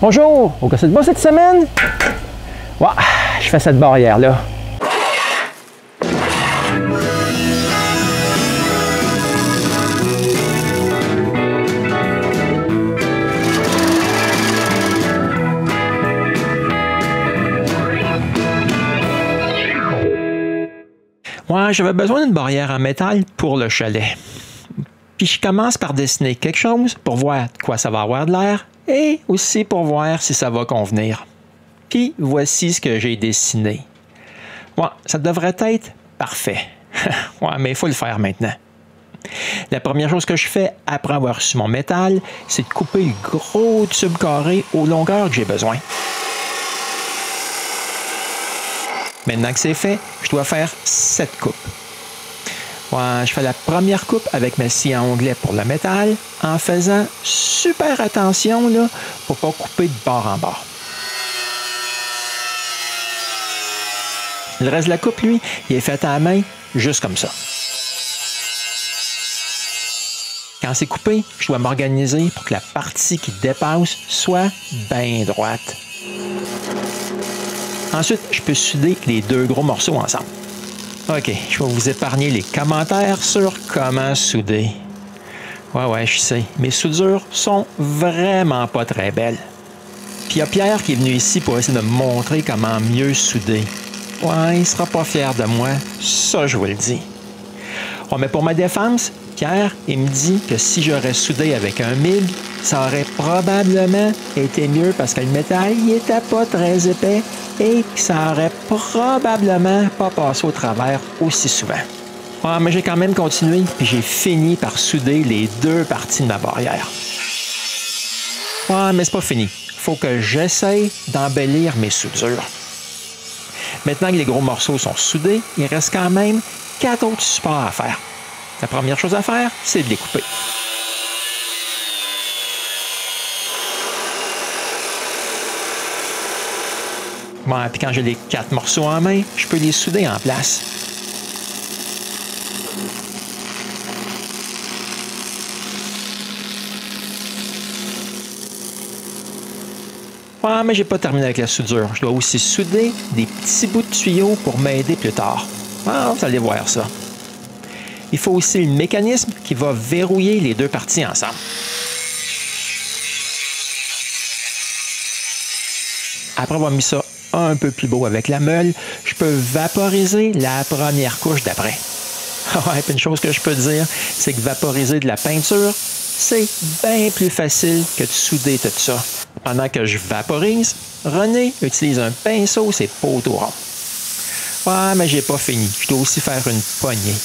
Bonjour! Au cassette de bas cette semaine? Ouais, je fais cette barrière-là. Ouais, j'avais besoin d'une barrière en métal pour le chalet. Puis je commence par dessiner quelque chose pour voir de quoi ça va avoir de l'air et aussi pour voir si ça va convenir. Puis voici ce que j'ai dessiné. Ouais, ça devrait être parfait. Ouais, mais il faut le faire maintenant. La première chose que je fais après avoir reçu mon métal, c'est de couper le gros tube carré aux longueurs que j'ai besoin. Maintenant que c'est fait, je dois faire 7 coupes. Ouais, je fais la première coupe avec ma scie à onglet pour le métal en faisant super attention là, pour ne pas couper de bord en bord. Le reste de la coupe, lui, il est fait à la main, juste comme ça. Quand c'est coupé, je dois m'organiser pour que la partie qui dépasse soit bien droite. Ensuite, je peux souder les deux gros morceaux ensemble. OK, je vais vous épargner les commentaires sur comment souder. Ouais, je sais, mes soudures sont vraiment pas très belles. Puis il y a Pierre qui est venu ici pour essayer de me montrer comment mieux souder. Ouais, il sera pas fier de moi, ça je vous le dis. Ouais, mais pour ma défense, Pierre, il me dit que si j'aurais soudé avec un MIG, ça aurait probablement été mieux parce que le métal, il était pas très épais et que ça aurait probablement pas passé au travers aussi souvent. Ouais, mais j'ai quand même continué puis j'ai fini par souder les deux parties de ma barrière. Ouais, mais c'est pas fini. Faut que j'essaye d'embellir mes soudures. Maintenant que les gros morceaux sont soudés, il reste quand même 4 autres supports à faire. La première chose à faire, c'est de les couper. Bon, puis quand j'ai les 4 morceaux en main, je peux les souder en place. Ouais, mais j'ai pas terminé avec la soudure. Je dois aussi souder des petits bouts de tuyaux pour m'aider plus tard. Ah, vous allez voir ça. Il faut aussi le mécanisme qui va verrouiller les deux parties ensemble. Après avoir mis ça un peu plus beau avec la meule, je peux vaporiser la première couche d'après. Ouais, puis une chose que je peux dire, c'est que vaporiser de la peinture, c'est bien plus facile que de souder tout ça. Pendant que je vaporise, René utilise un pinceau, ses poteaux ronds. Ouais, mais j'ai pas fini. Je dois aussi faire une poignée.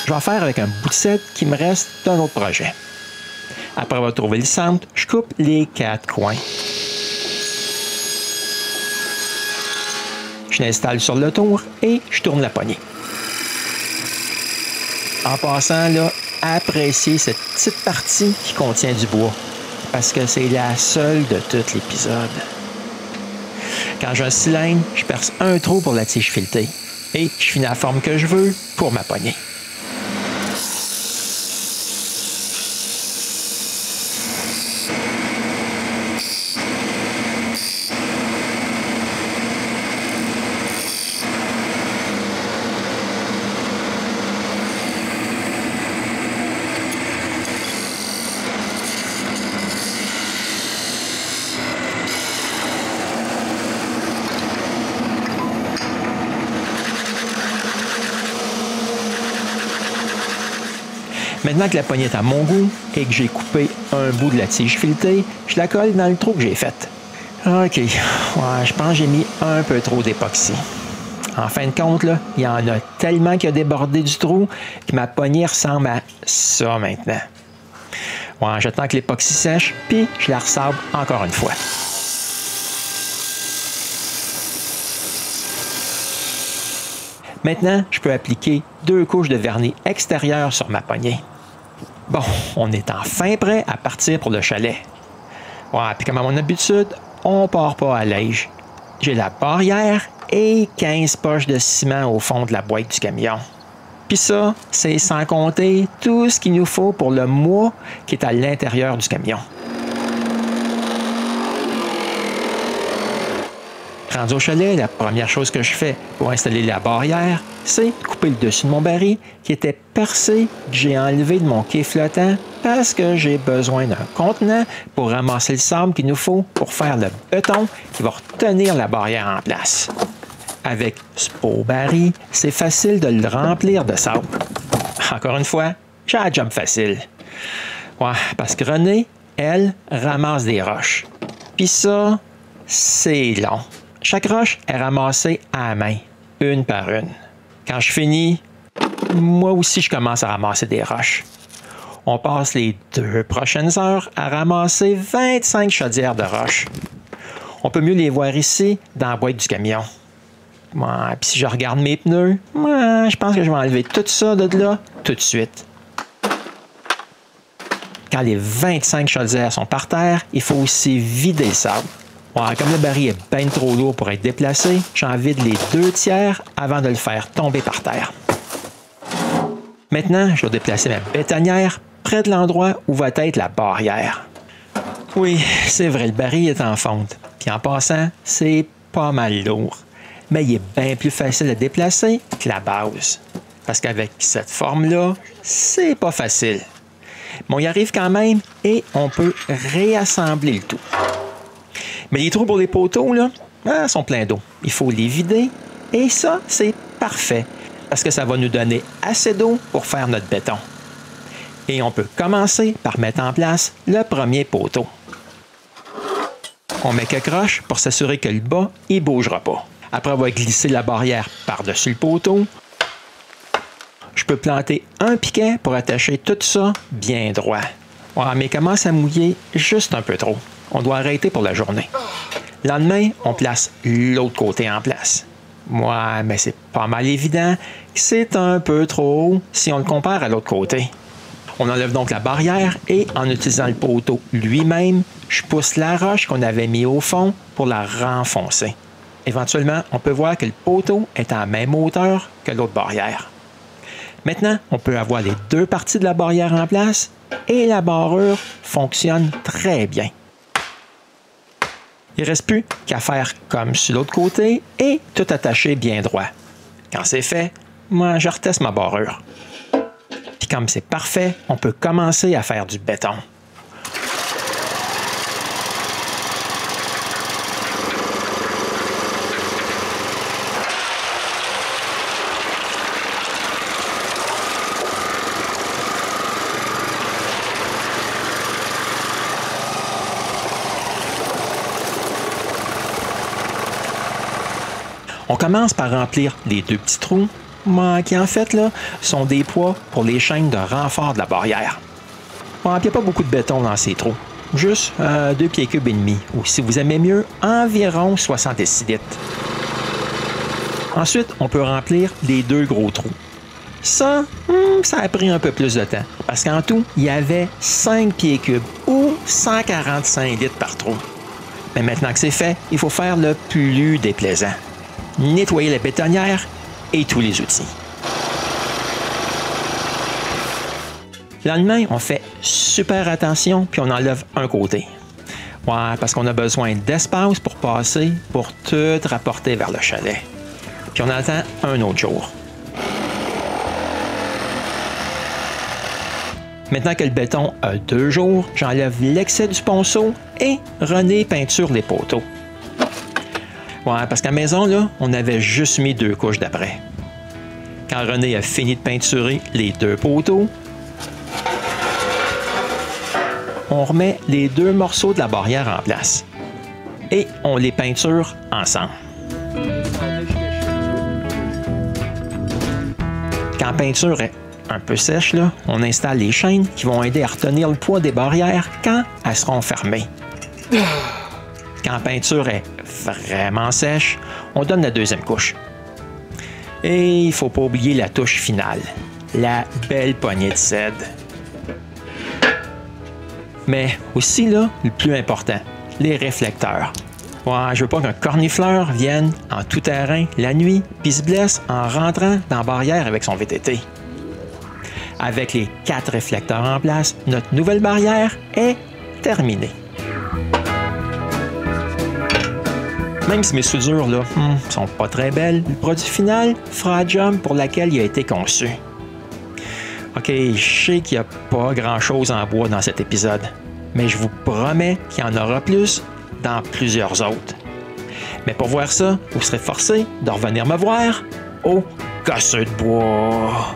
Je vais faire avec un bout de cèdre qui me reste d'un autre projet. Après avoir trouvé le centre, je coupe les 4 coins. Je l'installe sur le tour et je tourne la poignée. En passant, là, appréciez cette petite partie qui contient du bois, parce que c'est la seule de tout l'épisode. Quand j'ai un cylindre, je perce un trou pour la tige filetée et je finis la forme que je veux pour ma poignée. Maintenant que la poignée est à mon goût et que j'ai coupé un bout de la tige filetée, je la colle dans le trou que j'ai fait. OK, ouais, je pense que j'ai mis un peu trop d'époxy. En fin de compte, là, il y en a tellement qui a débordé du trou que ma poignée ressemble à ça maintenant. Ouais, j'attends que l'époxy sèche, puis je la ressabre encore une fois. Maintenant, je peux appliquer 2 couches de vernis extérieur sur ma poignée. Bon, on est enfin prêt à partir pour le chalet. Ouais, puis comme à mon habitude, on part pas à l'ège. J'ai la barrière et 15 poches de ciment au fond de la boîte du camion. Puis ça, c'est sans compter tout ce qu'il nous faut pour le mois qui est à l'intérieur du camion. Rendu au chalet, la première chose que je fais pour installer la barrière, c'est couper le dessus de mon baril qui était percé, que j'ai enlevé de mon quai flottant parce que j'ai besoin d'un contenant pour ramasser le sable qu'il nous faut pour faire le béton qui va retenir la barrière en place. Avec ce beau baril, c'est facile de le remplir de sable. Encore une fois, j'ai la job facile. Ouais, parce que Renée, elle, ramasse des roches. Puis ça, c'est long. Chaque roche est ramassée à la main, une par une. Quand je finis, moi aussi je commence à ramasser des roches. On passe les 2 prochaines heures à ramasser 25 chaudières de roches. On peut mieux les voir ici, dans la boîte du camion. Ouais, puis si je regarde mes pneus, je pense que je vais enlever tout ça de là tout de suite. Quand les 25 chaudières sont par terre, il faut aussi vider le sable. Ouais, comme le baril est bien trop lourd pour être déplacé, j'en vide les 2 tiers avant de le faire tomber par terre. Maintenant, je vais déplacer ma bétonnière près de l'endroit où va être la barrière. Oui, c'est vrai, le baril est en fonte. Puis en passant, c'est pas mal lourd. Mais il est bien plus facile à déplacer que la base. Parce qu'avec cette forme-là, c'est pas facile. Mais on y arrive quand même et on peut réassembler le tout. Mais les trous pour les poteaux, là, sont pleins d'eau. Il faut les vider et ça, c'est parfait parce que ça va nous donner assez d'eau pour faire notre béton. Et on peut commencer par mettre en place le premier poteau. On met quelques roches pour s'assurer que le bas, il ne bougera pas. Après avoir glissé la barrière par-dessus le poteau, je peux planter un piquet pour attacher tout ça bien droit. Ouais, mais il commence à mouiller juste un peu trop. On doit arrêter pour la journée. Le lendemain, on place l'autre côté en place. Ouais, mais c'est pas mal évident que c'est un peu trop haut si on le compare à l'autre côté. On enlève donc la barrière et en utilisant le poteau lui-même, je pousse la roche qu'on avait mis au fond pour la renfoncer. Éventuellement, on peut voir que le poteau est à la même hauteur que l'autre barrière. Maintenant, on peut avoir les 2 parties de la barrière en place et la barrure fonctionne très bien. Il ne reste plus qu'à faire comme sur l'autre côté et tout attacher bien droit. Quand c'est fait, moi, je reteste ma barrure. Puis comme c'est parfait, on peut commencer à faire du béton. On commence par remplir les 2 petits trous, qui en fait là, sont des poids pour les chaînes de renfort de la barrière. Il n'y a pas beaucoup de béton dans ces trous, juste 2 pieds cubes et demi, ou si vous aimez mieux, environ 66 litres. Ensuite, on peut remplir les 2 gros trous. Ça a pris un peu plus de temps, parce qu'en tout, il y avait 5 pieds cubes ou 145 litres par trou. Mais maintenant que c'est fait, il faut faire le plus déplaisant. Nettoyer la bétonnière et tous les outils. Le lendemain, on fait super attention puis on enlève un côté. Ouais, parce qu'on a besoin d'espace pour passer, pour tout rapporter vers le chalet. Puis on attend un autre jour. Maintenant que le béton a 2 jours, j'enlève l'excès du ponceau et Renée peinture les poteaux. Ouais, parce qu'à la maison, là, on avait juste mis 2 couches d'après. Quand Renée a fini de peinturer les 2 poteaux, on remet les 2 morceaux de la barrière en place. Et on les peinture ensemble. Quand la peinture est un peu sèche, là, on installe les chaînes qui vont aider à retenir le poids des barrières quand elles seront fermées. Quand la peinture est vraiment sèche, on donne la 2e couche. Et il ne faut pas oublier la touche finale, la belle poignée de cèdre. Mais aussi, là, le plus important, les réflecteurs. Ouais, je veux pas qu'un cornifleur vienne en tout terrain la nuit puis se blesse en rentrant dans la barrière avec son VTT. Avec les 4 réflecteurs en place, notre nouvelle barrière est terminée. Même si mes soudures là, sont pas très belles, le produit final fera la job pour laquelle il a été conçu. OK, je sais qu'il n'y a pas grand-chose en bois dans cet épisode, mais je vous promets qu'il y en aura plus dans plusieurs autres. Mais pour voir ça, vous serez forcé de revenir me voir au Casseux de bois.